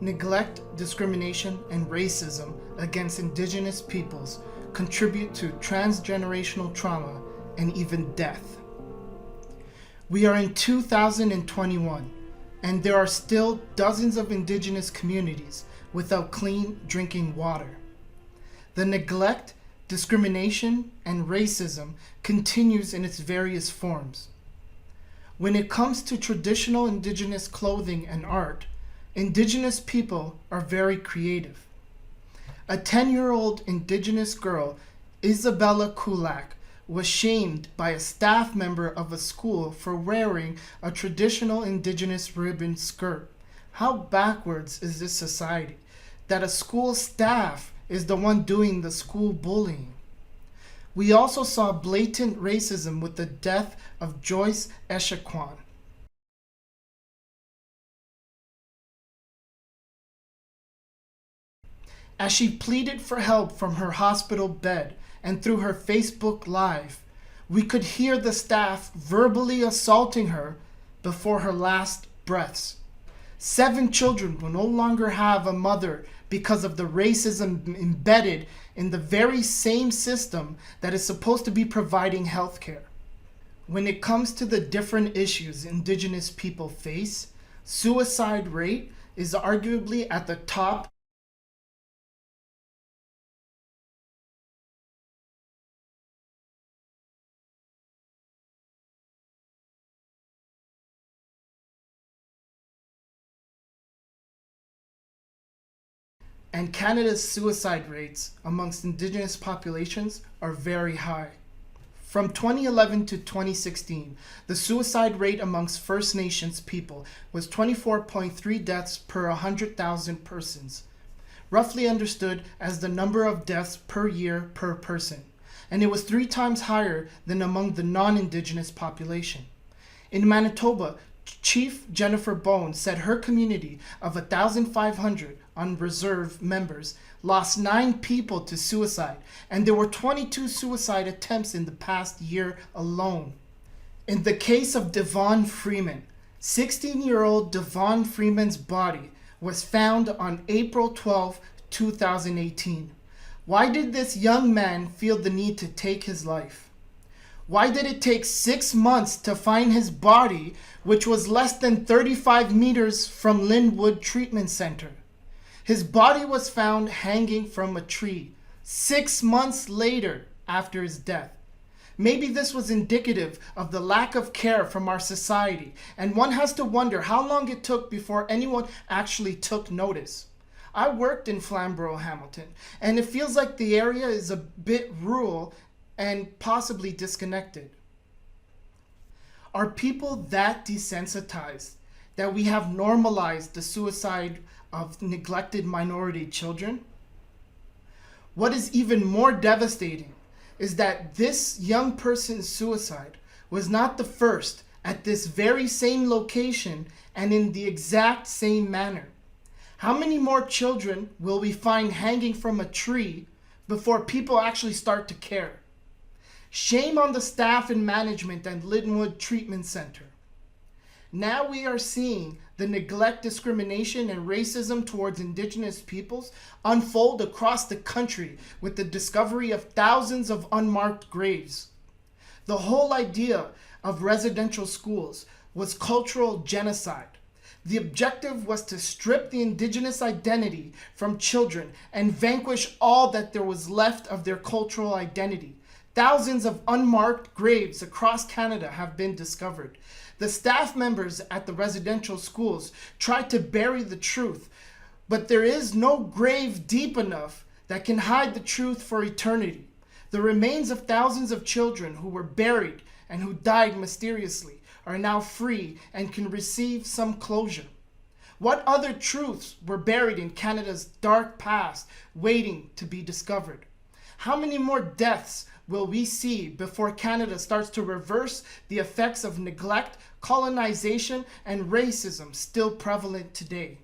Neglect, discrimination, and racism against Indigenous peoples contribute to transgenerational trauma and even death. We are in 2021, and there are still dozens of Indigenous communities without clean drinking water. The neglect, discrimination, and racism continues in its various forms. When it comes to traditional Indigenous clothing and art, Indigenous people are very creative. A 10-year-old Indigenous girl, Isabella Kulak, was shamed by a staff member of a school for wearing a traditional Indigenous ribbon skirt. How backwards is this society, that a school staff is the one doing the school bullying? We also saw blatant racism with the death of Joyce Echaquan. As she pleaded for help from her hospital bed and through her Facebook Live, we could hear the staff verbally assaulting her before her last breaths. 7 children will no longer have a mother because of the racism embedded in the very same system that is supposed to be providing health care. When it comes to the different issues Indigenous people face, suicide rate is arguably at the top. And Canada's suicide rates amongst Indigenous populations are very high. From 2011 to 2016, the suicide rate amongst First Nations people was 24.3 deaths per 100,000 persons, roughly understood as the number of deaths per year per person, and it was 3 times higher than among the non-Indigenous population. In Manitoba, Chief Jennifer Bones said her community of 1,500 on-reserve members lost 9 people to suicide, and there were 22 suicide attempts in the past year alone. In the case of Devon Freeman, 16-year-old Devon Freeman's body was found on April 12, 2018. Why did this young man feel the need to take his life? Why did it take 6 months to find his body, which was less than 35 meters from Linwood Treatment Center? His body was found hanging from a tree 6 months later after his death. Maybe this was indicative of the lack of care from our society, and one has to wonder how long it took before anyone actually took notice. I worked in Flamborough, Hamilton, and it feels like the area is a bit rural and possibly disconnected. Are people that desensitized that we have normalized the suicide of neglected minority children? What is even more devastating is that this young person's suicide was not the first at this very same location and in the exact same manner. How many more children will we find hanging from a tree before people actually start to care? Shame on the staff and management at Linwood Treatment Center. Now we are seeing the neglect, discrimination, and racism towards Indigenous peoples unfold across the country with the discovery of thousands of unmarked graves. The whole idea of residential schools was cultural genocide. The objective was to strip the Indigenous identity from children and vanquish all that there was left of their cultural identity. Thousands of unmarked graves across Canada have been discovered. The staff members at the residential schools tried to bury the truth, but there is no grave deep enough that can hide the truth for eternity. The remains of thousands of children who were buried and who died mysteriously are now free and can receive some closure. What other truths were buried in Canada's dark past waiting to be discovered? How many more deaths will we see before Canada starts to reverse the effects of neglect, colonization, and racism still prevalent today?